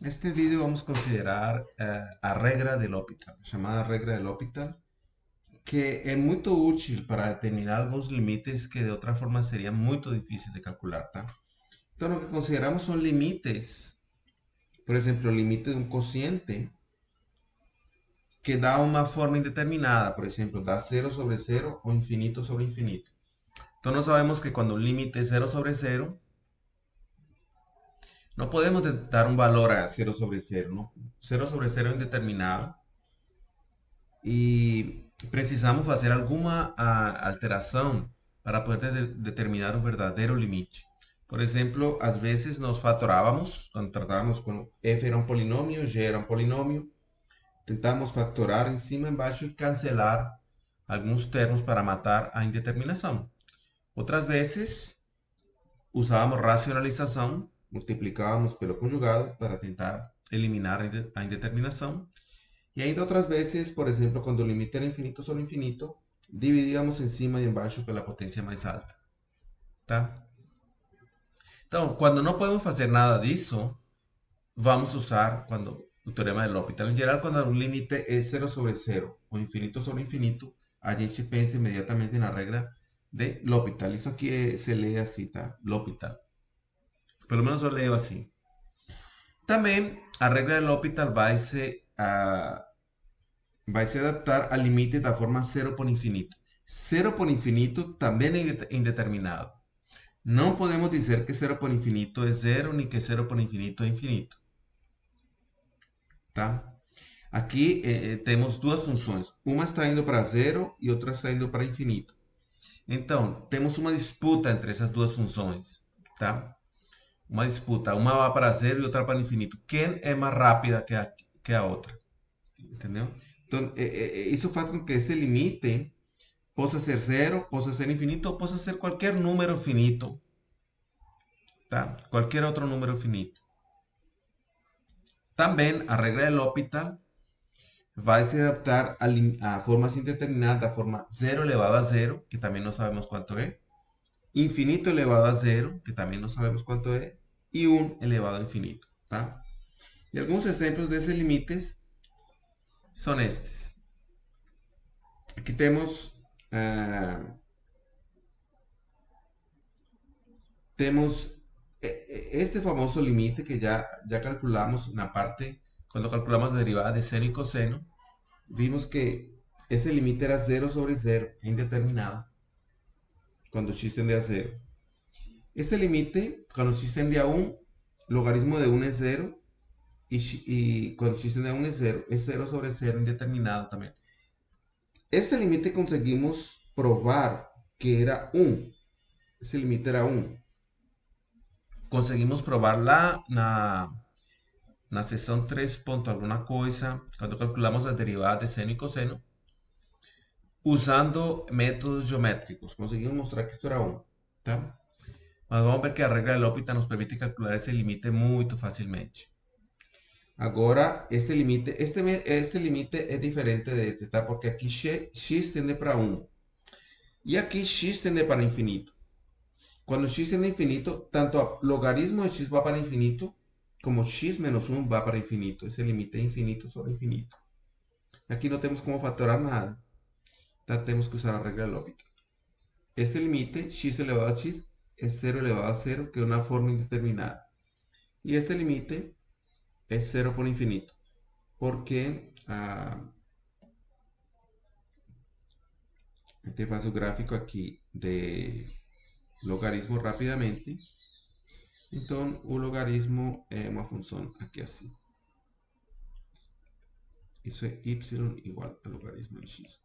Neste vídeo vamos considerar a regra de L'Hopital, chamada regra de L'Hopital, que é muito útil para determinar alguns limites que de outra forma seria muito difícil de calcular, tá? Então, o que consideramos são limites, por exemplo, o limite de um quociente que dá uma forma indeterminada, por exemplo, dá zero sobre zero ou infinito sobre infinito. Então, nós sabemos que quando o limite é zero sobre zero, não podemos dar um valor a zero sobre zero, não? Zero sobre zero é indeterminado e precisamos fazer alguma alteração para poder determinar o verdadeiro limite. Por exemplo, às vezes nós fatorávamos, quando tratávamos com f era um polinômio, g era um polinômio, tentamos factorar em cima, embaixo e cancelar alguns termos para matar a indeterminação. Outras vezes usávamos racionalização, multiplicávamos pelo conjugado para tentar eliminar a indeterminação. E ainda outras vezes, por exemplo, quando o limite era infinito sobre infinito, dividíamos em cima e embaixo pela potência mais alta, tá? Então, quando não podemos fazer nada disso, vamos usar o teorema de L'Hopital. Em geral, quando o limite é zero sobre zero ou infinito sobre infinito, a gente pensa imediatamente na regra de L'Hopital. Isso aqui se lê assim, tá? L'Hopital. Pelo menos eu leio assim. Também a regra de L'Hopital vai se adaptar al limite da forma zero por infinito. Zero por infinito também é indeterminado. Não podemos dizer que zero por infinito é zero, nem que zero por infinito é infinito. Tá? Aqui temos duas funções. Uma está indo para zero e outra está indo para infinito. Então, temos uma disputa entre essas duas funções. Tá? Uma disputa. Uma vai para zero e outra para infinito. Quem é mais rápida que a outra? Entendeu? Então, isso faz com que esse limite possa ser zero, possa ser infinito ou possa ser qualquer número finito, tá? Qualquer outro número finito. Também a regra de L'Hopital vai se adaptar a formas indeterminadas, a forma zero elevado a zero, que também não sabemos quanto é, infinito elevado a zero, que também não sabemos quanto é, e 1 elevado a infinito, tá? E alguns exemplos desses limites são estes. Aqui temos este famoso límite que ya calculamos en la parte, cuando calculamos la derivada de seno y coseno, vimos que ese límite era cero sobre cero, indeterminado, cuando x tende a 0. Este límite, cuando x tende a 1, logaritmo de 1 es 0, y cuando x tende a 1 es 0 sobre 0, indeterminado también. Este límite conseguimos probar que era 1, ese límite era 1. Conseguimos probar na seção 3 ponto alguma coisa, quando calculamos as derivadas de seno e cosseno, usando métodos geométricos. Conseguimos mostrar que isto era 1, tá? Mas vamos ver que a regra de L'Hopital nos permite calcular esse limite muito facilmente. Agora, este limite é diferente deste, tá? Porque aqui x tende para 1. E aqui x tende para infinito. Quando x tende a infinito, tanto o logaritmo de x vai para infinito, como x menos 1 va para infinito. Ese límite es infinito sobre infinito. Aquí no tenemos cómo factorar nada. Entonces tenemos que usar la regla de L'Hopital. Este límite, x elevado a x, es 0 elevado a 0, que es una forma indeterminada. Y este límite es 0 por infinito. Porque este paso gráfico aquí de logaritmo rápidamente. Entonces, un logaritmo es una función aquí así. Isso é y igual ao logaritmo de x.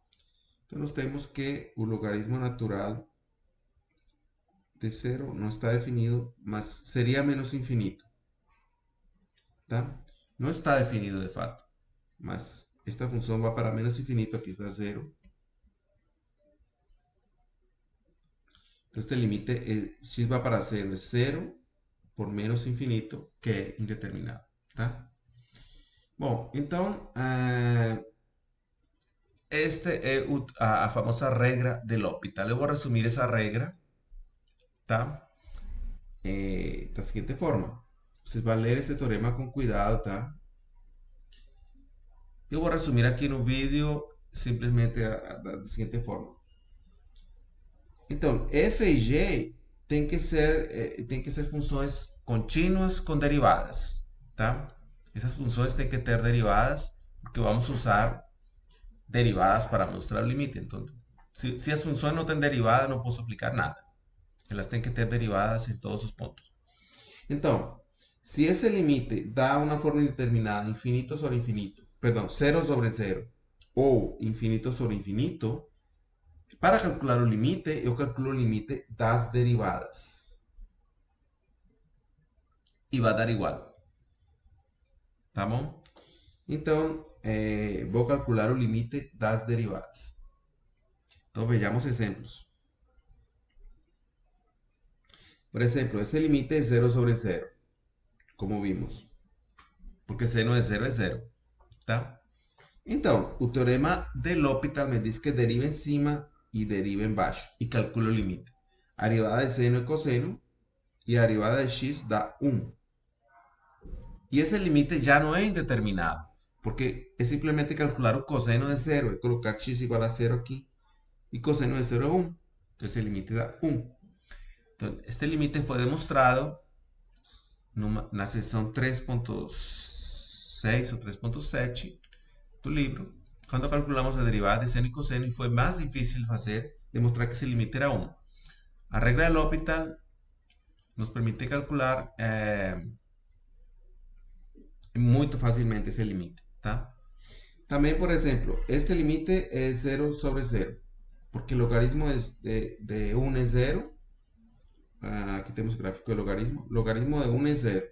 Então, nós temos que o logaritmo natural de zero não está definido, mas seria menos infinito. Tá? Não está definido de fato, mas esta função vai para menos infinito, aqui está zero. Então, este limite, x vai para zero, é zero por menos infinito, que é indeterminado. Tá? Bom, então, esta é a famosa regra de L'Hopital. Eu vou resumir essa regra, tá? Da seguinte forma. Você vai ler esse teorema com cuidado, tá? Eu vou resumir aqui no vídeo simplesmente da seguinte forma. Então, f e g tem que ser funções contínuas com derivadas, tá? Essas funções têm que ter derivadas porque vamos usar derivadas para mostrar o limite. Então, se as funções não têm derivada, não posso aplicar nada. Elas têm que ter derivadas em todos os pontos. Então, se esse limite dá uma forma indeterminada, infinito sobre infinito, perdão, 0 sobre 0, ou infinito sobre infinito, para calcular o limite, eu calculo o limite das derivadas. E vai dar igual. Tá bom? Então, vou calcular o limite das derivadas. Então, vejamos exemplos. Por exemplo, este limite é 0 sobre 0, como vimos. Porque seno de 0 é 0. Tá? Então, o teorema de L'Hopital me diz que deriva em cima e deriva embaixo. E calculo o limite. A derivada de seno e cosseno. E a derivada de x dá 1. E esse limite já não é indeterminado. Porque é simplesmente calcular o cosseno de 0. É colocar x igual a 0 aqui. Y coseno de 0 es 1. Entonces el límite da 1. Entonces, este límite fue demostrado na seção 3.6 ou 3.7 do livro, quando calculamos a derivada de seno e cosseno, e foi mais difícil fazer, demonstrar que esse limite era 1. A regra de L'Hopital nos permite calcular muito facilmente esse limite, tá? Também, por exemplo, este limite é 0 sobre 0, porque o logaritmo de 1 é 0. Aquí tenemos el gráfico de logaritmo. Logaritmo de 1 es 0.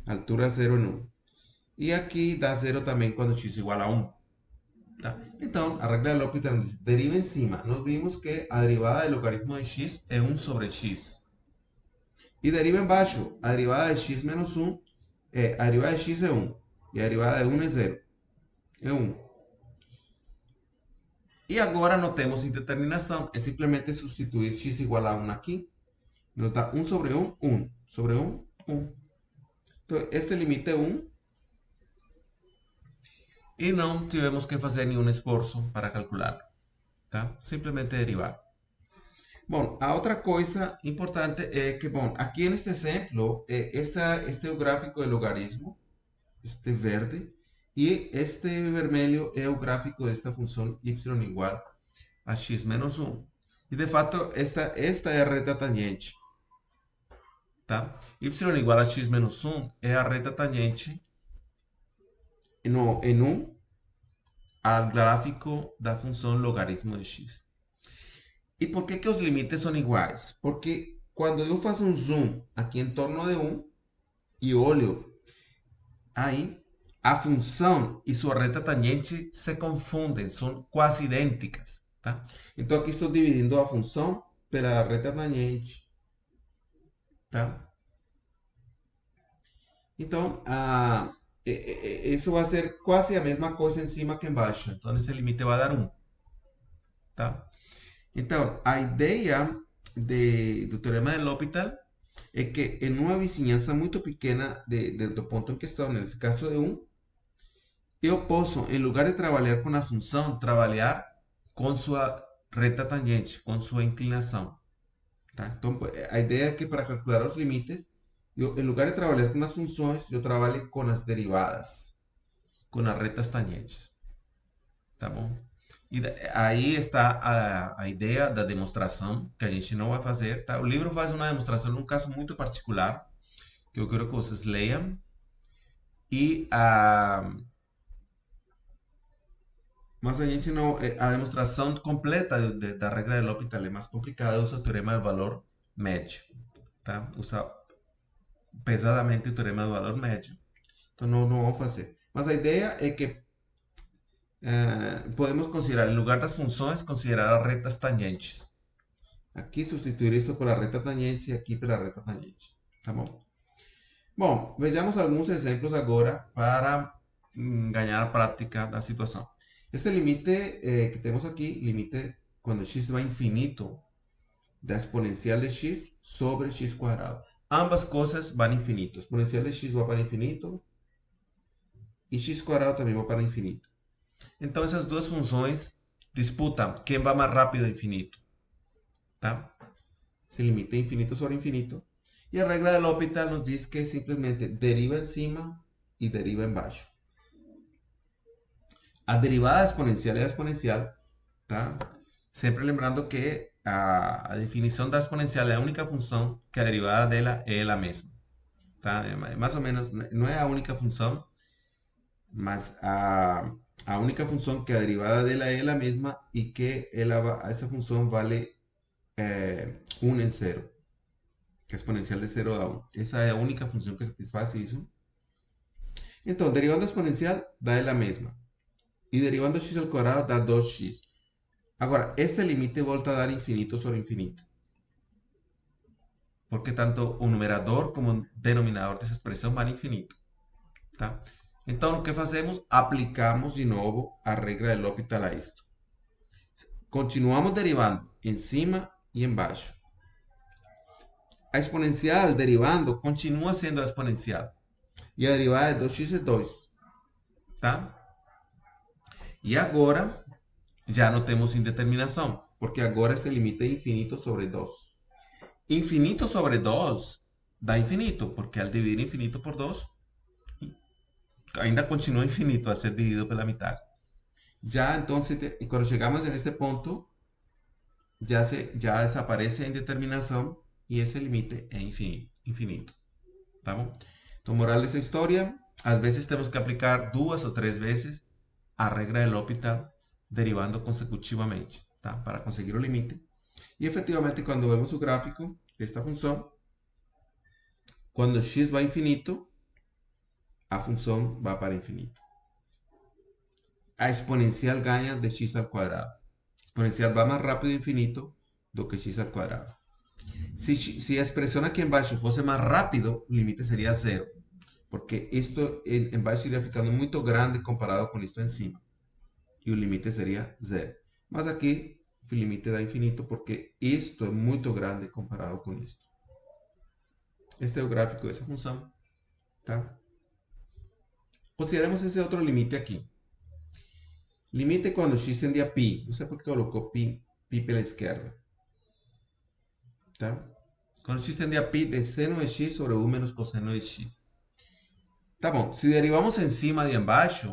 Altura 0 en 1. Y aquí da 0 también cuando x es igual a 1. ¿Tá? Entonces, a regla de L'Hopital deriva encima. Nos vimos que a derivada del logaritmo de x es 1 sobre x. Y deriva en baixo. A derivada de x menos 1, a derivada de x es 1. Y a derivada de 1 es 0. Es 1. E agora não temos indeterminação, é simplesmente substituir x igual a 1 aqui. Nos dá 1 sobre 1, 1. Sobre 1, 1. Então, este limite é 1. E não tivemos que fazer nenhum esforço para calcular. Tá? Simplesmente derivar. Bom, a outra coisa importante é que, bom, aqui neste exemplo, este é o gráfico de logaritmo, este verde, e este vermelho é o gráfico desta função y igual a x menos 1. E, de fato, esta é a reta tangente. Tá? Y igual a x menos 1 é a reta tangente em 1 ao gráfico da função logaritmo de x. E por que os limites são iguais? Porque quando eu faço um zoom aqui em torno de 1 e olho aí, a função e sua reta tangente se confundem, são quase idênticas. Tá? Então aqui estou dividindo a função pela reta tangente. Tá? Então, isso vai ser quase a mesma coisa em cima que embaixo. Então, esse limite vai dar 1. Tá? Então, a ideia do teorema de L'Hopital é que em uma vizinhança muito pequena do ponto em questão, nesse caso de 1, eu posso, em lugar de trabalhar com a função, trabalhar com sua reta tangente, com sua inclinação. Tá? Então, a ideia é que para calcular os limites, eu, em lugar de trabalhar com as funções, eu trabalho com as derivadas, com as retas tangentes. Tá bom? E aí está a ideia da demonstração, que a gente não vai fazer. Tá? O livro faz uma demonstração num caso muito particular, que eu quero que vocês leiam. E mas a gente não, a demonstração completa da regra de L'Hopital é mais complicada, usa o teorema de valor médio. Tá? Usa pesadamente o teorema de valor médio. Então não vamos fazer. Mas a ideia é que podemos considerar, em lugar das funções, considerar as retas tangentes. Aqui substituir isto pela reta tangente e aqui pela reta tangente. Tá bom? Bom, vejamos alguns exemplos agora para ganhar a prática da situação. Este limite que temos aqui, limite quando x vai a infinito da exponencial de x sobre x quadrado. ambas coisas vão infinito. Exponencial de x vai para infinito e x quadrado também vai para infinito. Então essas duas funções disputam quem vai mais rápido ao infinito. Tá? Se limita a infinito sobre infinito. E a regra de L'Hopital nos diz que simplesmente deriva em cima e deriva embaixo. A derivada exponencial é a exponencial, tá? Sempre lembrando que a definição da exponencial é a única função que a derivada dela é ela mesma. Tá? É mais ou menos, não é a única função, mas a única função que a derivada dela é ela mesma e que essa função vale 1 em 0, que é exponencial de 0 a 1. Essa é a única função que satisfaz isso. Então, derivando exponencial dá ela mesma. E derivando x al quadrado dá 2x. Agora, este limite volta a dar infinito sobre infinito. Porque tanto o numerador como o denominador dessa expressão vão infinito. Tá? Então, o que fazemos? Aplicamos de novo a regra de L'Hopital a isto. Continuamos derivando em cima e embaixo. A exponencial derivando continua sendo a exponencial. E a derivada de 2x é 2. Tá? E agora, já não temos indeterminação, porque agora este limite é infinito sobre 2. Infinito sobre 2 dá infinito, porque al dividir infinito por 2, ainda continua infinito al ser dividido pela metade. Ya entonces, cuando llegamos en este punto, ya desaparece a indeterminação e esse limite é infinito. Tá bom? Então, moral dessa história, às vezes temos que aplicar 2 ou 3 vezes a regra de L'Hopital derivando consecutivamente, tá? Para conseguir o limite. E efetivamente, quando vemos o gráfico desta função, quando x vai a infinito, a função vai para infinito. A exponencial ganha de x al quadrado. A exponencial vai mais rápido a infinito do que x al quadrado. Si a expresión aquí en baixo fosse más rápido, el límite sería 0. Porque esto en baixo iría ficando muy grande comparado con esto encima. Y el límite sería 0. Mas aquí el límite da infinito porque esto es muy grande comparado con esto. Este es el gráfico de esa función. ¿Tá? Consideremos ese otro límite aquí. Límite cuando x tende a pi. No sé por qué colocó pi pela izquierda. ¿Tá? Quando x tende a pi de seno de x sobre 1 menos coseno de x. Tá bom, se derivamos em cima e embaixo,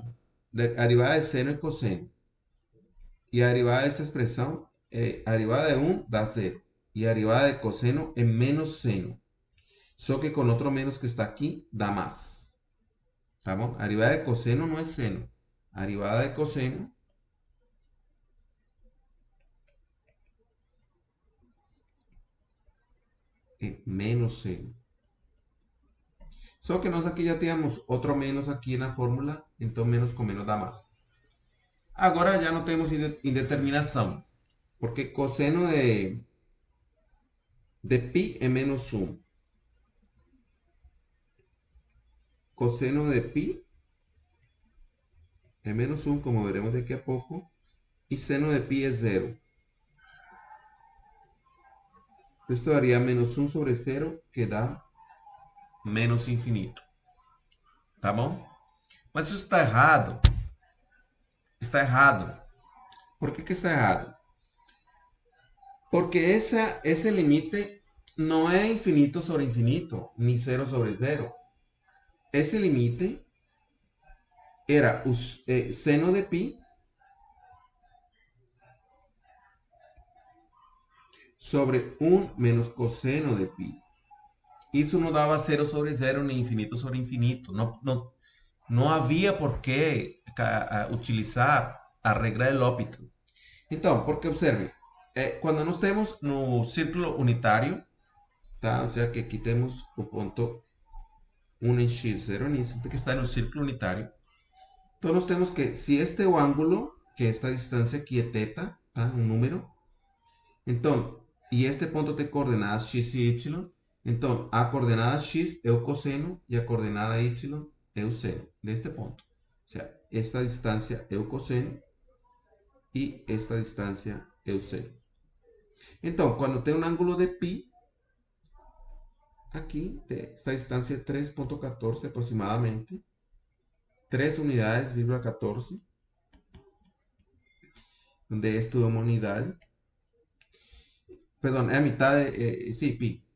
a derivada de seno e cosseno. E a derivada desta expressão, a derivada de 1 dá 0. E a derivada de cosseno é menos seno. Só que com outro menos que está aqui, dá mais. Tá bom? A derivada de cosseno não é seno. A derivada de cosseno é menos seno. Só que nós aqui já temos outro menos aqui na fórmula, então menos com menos dá mais. Agora já não temos indeterminação, porque cosseno de pi é menos 1. Cosseno de pi é menos 1, como veremos daqui a pouco, e seno de pi é 0. Isto daria menos 1 sobre 0, que dá menos infinito. Tá bom? Mas isso está errado. Está errado. Por que está errado? Porque esse limite não é infinito sobre infinito, nem 0 sobre 0. Esse limite era o seno de pi sobre 1 menos cosseno de pi. Isso não dava 0 sobre 0 nem infinito sobre infinito. Não havia por que utilizar a regra de L'Hopital. Então, porque observe, quando nós temos no círculo unitário, tá? Ou seja, que aqui temos o ponto 1 em x, 0 em y, que está no círculo unitário. Então, nós temos que, se este é o ângulo, que esta distância aqui é θ, tá? Um número. Então, e este ponto tem coordenadas x e y. Então, a coordenada x é o cosseno e a coordenada y é o seno deste ponto. Ou seja, esta distância é o cosseno e esta distância é o seno. Então, quando tem um ângulo de π, aqui, esta distância é 3.14 aproximadamente. 3 unidades, 14, donde esto es una unidad. Perdón, es a mitad de, sí, pi.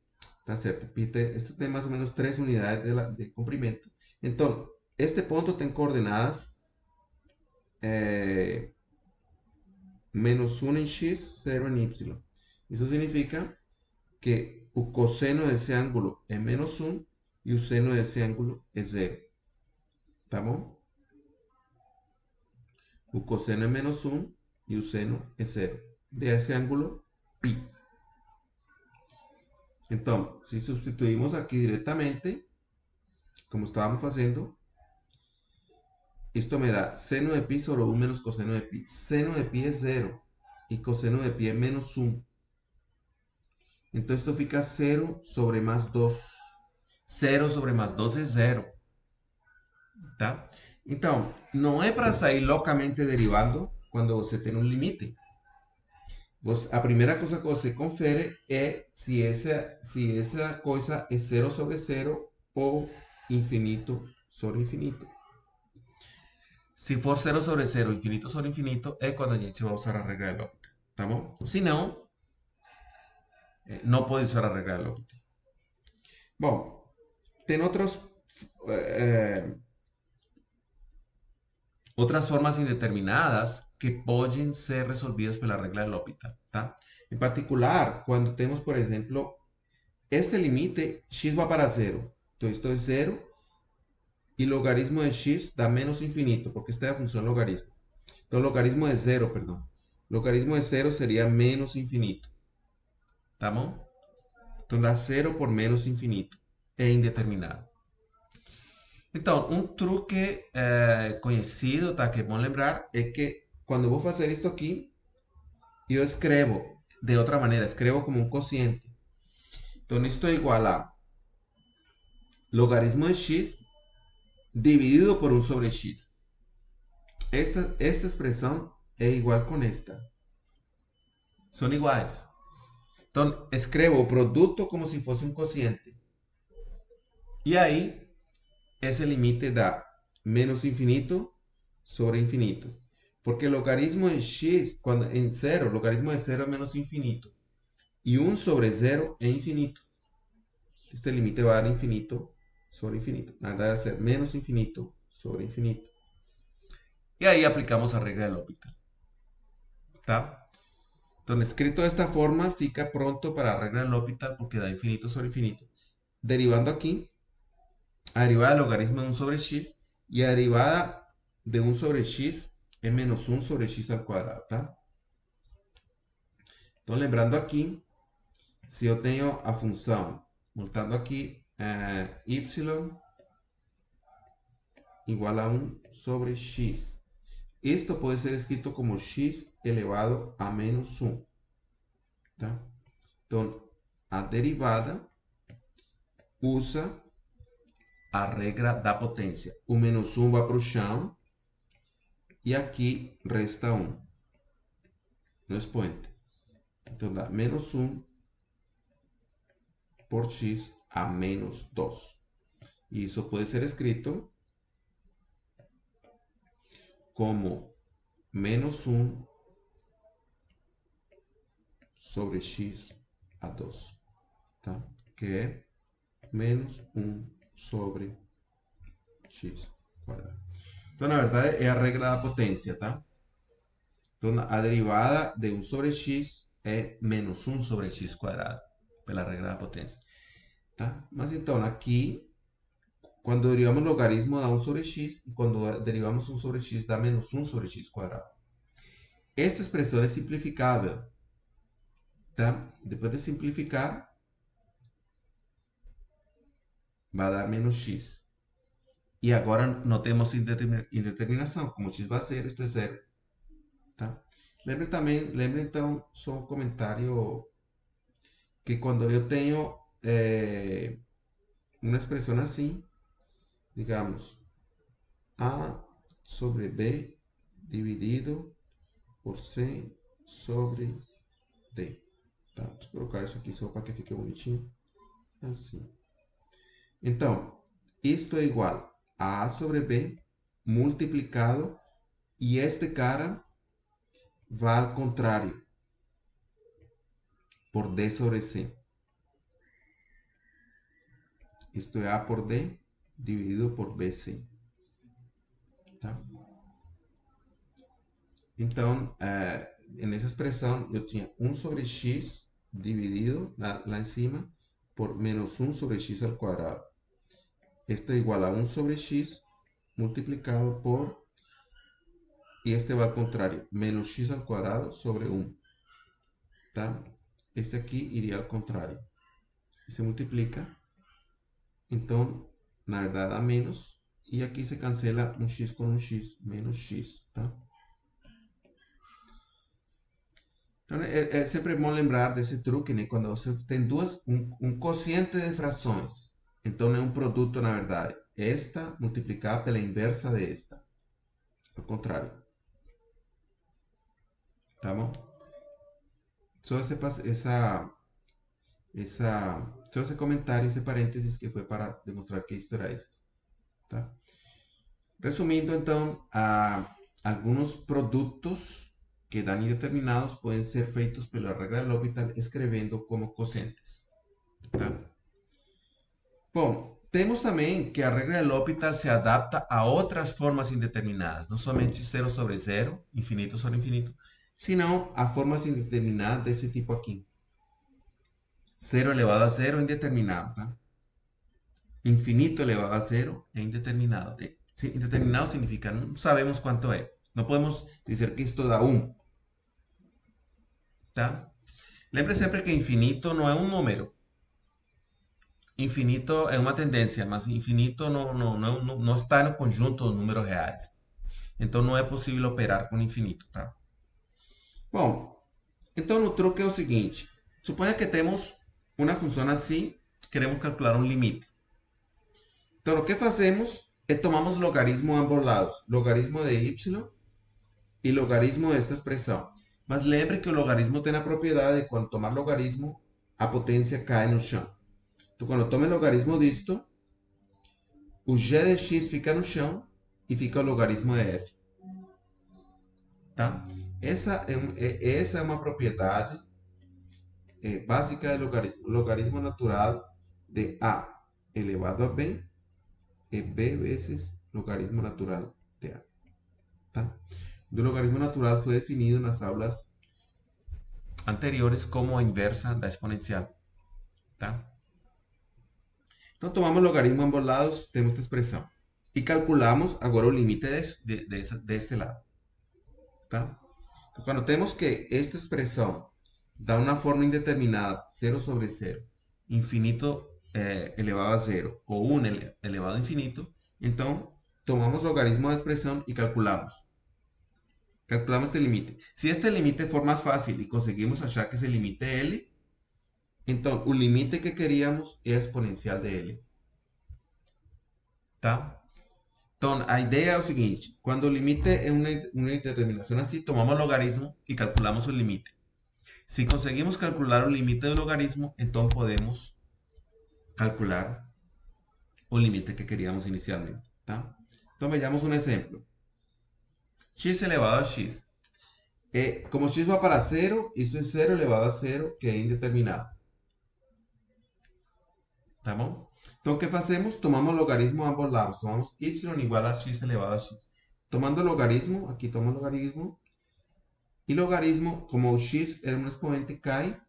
Está certo. Pi esto tiene más o menos 3 unidades de comprimento. Entonces, este punto tiene coordenadas menos 1 en x, 0 en y. Eso significa que el coseno de ese ángulo es menos 1 y el seno de ese ángulo es 0. ¿Tá bom? El coseno es menos 1 y el seno es 0. De ese ángulo, pi. Entonces, si sustituimos aquí directamente, como estábamos haciendo, esto me da seno de pi sobre 1 menos coseno de pi. Seno de pi es 0 y coseno de pi es menos 1. Entonces esto fica 0 sobre más 2. 0 sobre más 2 es 0. Tá? Então, não é para sair loucamente derivando quando você tem um limite. A primeira coisa que você confere é se essa coisa é 0 sobre 0 ou infinito sobre infinito. Se for 0 sobre 0, infinito sobre infinito, é quando a gente vai usar a regra de L'Hopital. Tá bom? Se não, não pode usar a regra de L'Hopital. Bom, tem outras formas indeterminadas que podem ser resolvidas pela regra de L'Hopital. Tá? Em particular, quando temos, por exemplo, este limite, x va para 0. Entonces esto es 0 y logaritmo de x da menos infinito, porque esta es la función logaritmo. Entonces logaritmo de 0, perdón. Logaritmo de 0 sería menos infinito. ¿Estamos? Entonces da 0 por menos infinito. É indeterminado. Então, um truque conhecido, tá, que é bom lembrar, é que quando eu vou fazer isto aqui, eu escrevo de outra maneira, escrevo como um quociente. Então, isto é igual a logaritmo de x dividido por 1 sobre x. Esta expresión es igual con esta. Son iguales. Entonces, escribo el producto como si fuese un cociente. Y ahí, ese límite da menos infinito sobre infinito. Porque el logaritmo de x, cuando en 0, logaritmo de 0 es menos infinito. Y 1 sobre 0 es infinito. Este límite va a dar infinito sobre infinito. La verdad va a ser menos infinito sobre infinito. Y ahí aplicamos la regla de L'Hopital. ¿Tá? Entonces, escrito de esta forma, fica pronto para la regla de L'Hopital porque da infinito sobre infinito. Derivando aquí, a derivada del logaritmo de 1 sobre x y a derivada de 1 sobre x es menos 1 sobre x al cuadrado. ¿Tá? Entonces, lembrando aquí, si yo tengo a función, multando aquí y igual a 1 sobre x. Esto puede ser escrito como x elevado a menos 1. Tá? Então, a derivada usa a regra da potência. O menos 1 vai para o chão e aqui resta 1 no expoente. Então, dá menos 1 por x a menos 2. E isso pode ser escrito como menos 1 sobre x a 2. Tá? Que é menos 1 sobre x quadrado. Então, na verdade, é a regra da potência, tá? Então, a derivada de 1 sobre x é menos 1 sobre x quadrado, pela regra da potência. Tá? Mas então, aqui, quando derivamos logaritmo dá 1 sobre x, e quando derivamos 1 sobre x dá menos 1 sobre x quadrado. Esta expressão é simplificável. Tá? Depois de simplificar, vai dar menos x. E agora não temos indeterminação. Como x vai a 0, isto é 0. Tá? Lembre então, só um comentário, que quando eu tenho uma expressão assim, digamos, A sobre B dividido por C sobre D. Tá? Deixa eu colocar isso aqui só para que fique bonitinho. Assim. Então, isto é igual a A sobre B multiplicado e este cara vai ao contrário, por D sobre C. Isto é A por D dividido por BC. Tá? Então, nessa expressão, eu tinha 1 sobre x dividido lá em cima por menos 1 sobre x ao quadrado. Esto é igual a 1 sobre x multiplicado por, y este va al contrario, menos x al cuadrado sobre 1. ¿Tá? Este aquí iría al contrario. Y se multiplica. Entonces, na verdade dá menos. E aqui se cancela um x com um x, menos x. Tá? Então, é sempre bom lembrar desse truque, né? Quando você tem um quociente de frações. Então, é um produto, na verdade. Esta multiplicada pela inversa de esta. Ao contrário. Tá bom? Só só esse comentário, esse parênteses que foi para demonstrar que isto era isso. Tá? Resumindo, então, alguns produtos que dan indeterminados podem ser feitos pela regra de L'Hopital escrevendo como quocientes. Tá? Bom, temos também que a regra de L'Hopital se adapta a outras formas indeterminadas, não somente 0 sobre 0, infinito sobre infinito, sino a formas indeterminadas desse tipo aqui. 0 elevado a 0 indeterminado, tá? Infinito elevado a 0 é indeterminado. Indeterminado significa não sabemos quanto é. Não podemos dizer que isto dá 1. Tá? Lembre sempre que infinito não é um número. Infinito é uma tendência, mas infinito não está no conjunto dos números reais. Então não é possível operar com infinito. Tá? Bom, então o truque é o seguinte. Suponha que temos uma função assim, queremos calcular um limite. Então, o que fazemos é tomamos logaritmo a ambos lados, logaritmo de y e logaritmo desta expressão. Mas lembre que o logaritmo tem a propriedade de quando tomar logaritmo, a potência cai no chão. Então, quando tome logaritmo disto, o g de x fica no chão e fica o logaritmo de f. Tá? Essa é uma propriedade básica de logaritmo. O logaritmo natural de a elevado a b é b vezes logaritmo natural de a. Tá? O logaritmo natural foi definido nas aulas anteriores como a inversa da exponencial. Tá? Então, tomamos logaritmo a ambos lados, temos esta expressão. E calculamos agora o limite deste lado. Tá? Então, quando temos que esta expressão dá uma forma indeterminada, 0 sobre 0, infinito elevado a 0, ou 1 elevado a infinito, então tomamos logaritmo da expressão e calculamos. Calculamos este limite. Si este limite for mais fácil e conseguimos achar que esse limite é L, então o limite que queríamos é a exponencial de L. Tá? Então, a ideia é o seguinte: quando o limite é uma indeterminação assim, tomamos logaritmo e calculamos o limite. Se conseguimos calcular o limite do logaritmo, então podemos calcular o limite que queríamos inicialmente. Tá? Então, vejamos um exemplo. X elevado a x. Como x va para 0, isso é 0 elevado a 0, que é indeterminado. Tá bom? Então, o que fazemos? Tomamos logaritmo a ambos lados. Tomamos y igual a x elevado a x. Tomando logaritmo, aqui tomo logaritmo. E logaritmo, como o x era um expoente, cai.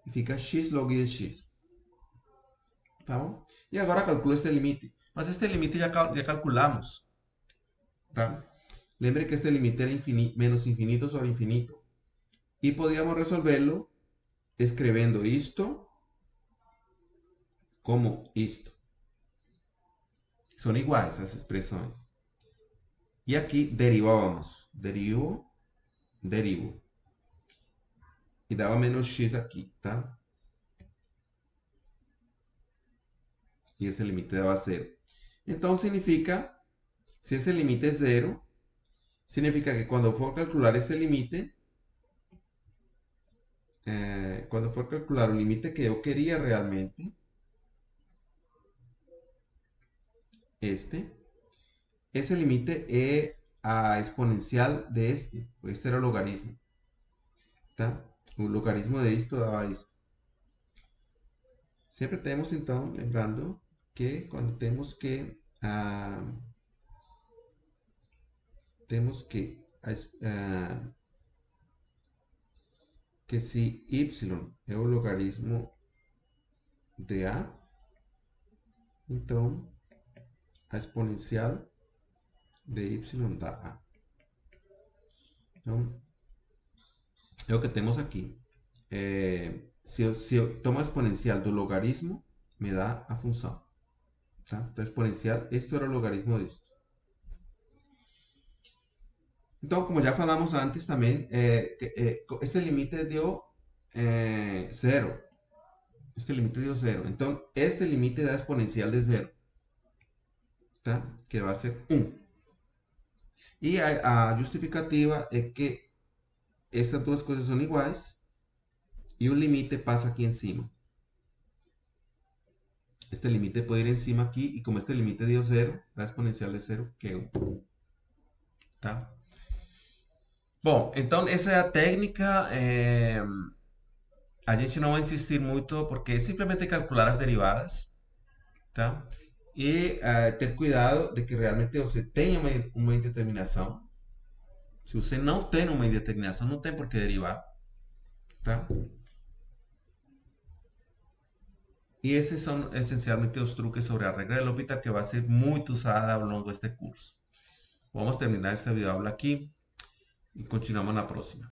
E fica x log de x. Tá bom? E agora calculo este limite. Mas este limite já calculamos. Tá? Lembre que este limite era menos infinito sobre infinito. E podíamos resolverlo escrevendo isto como isto. São iguais as expressões. E aqui derivávamos. Derivo. E dava menos x aqui, tá? E esse limite dava 0. Então significa, se esse limite é 0, significa que quando for calcular esse limite, quando for calcular o limite que eu queria realmente, esse limite é a exponencial de este era o logaritmo, tá? O logaritmo de isto dava isto. Sempre temos, então, lembrando que quando que se y é o logaritmo de a, então a exponencial de y dá a. Então, é o que temos aqui. Se eu tomo a exponencial do logaritmo, me dá a função. Tá? Então, exponencial, este era o logaritmo disso. Então, como já falamos antes também, este limite deu zero. Este limite deu zero. Então, este limite da exponencial de zero, tá? Que vai ser 1. E a justificativa é que estas duas coisas são iguais e o limite passa aqui em cima. Este limite pode ir em cima aqui e como este limite deu zero, a exponencial de zero que é 1. Tá? Bom, então essa é a técnica. A gente não vai insistir muito porque é simplesmente calcular as derivadas, tá? E ter cuidado de que realmente você tenha uma indeterminação. Se você não tem uma indeterminação, não tem por que derivar, tá? E esses são essencialmente os truques sobre a regra de L'Hopital que vai ser muito usada ao longo deste curso. Vamos terminar este vídeo aqui e continuamos na próxima.